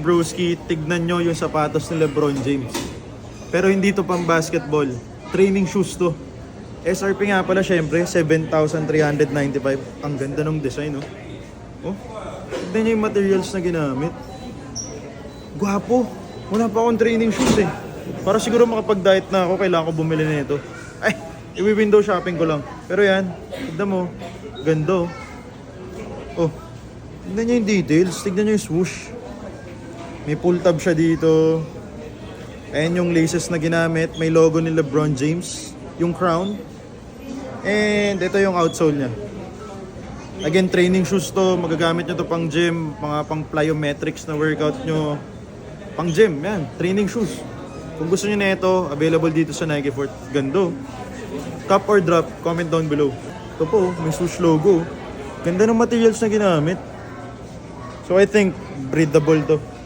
broski, tignan nyo yung sapatos ni LeBron James. Pero hindi to pang basketball. Training shoes to. SRP nga pala syempre, 7,395. Ang ganda ng design, oh. Oh, tignan nyo yung materials na ginamit. Gwapo. Wala pa akong training shoes eh. Para siguro makapag-diet na ako, kailangan ko bumili na ito. Ay, i-window shopping ko lang. Pero yan, tignan mo. Ganda, oh. Oh, tignan nyo yung details. Tignan nyo yung swoosh. May pull tab siya dito. Ayan yung laces na ginamit. May logo ni LeBron James. Yung crown. And ito yung outsole niya. Again, training shoes to. Magagamit nyo to pang gym. Mga pang plyometrics na workout nyo. Pang gym, yan. Training shoes. Kung gusto nyo na ito, available dito sa Nike Fort. Gando. Top or drop, comment down below. Ito po, may swoosh logo. Ganda ng materials na ginamit. So I think breathable to.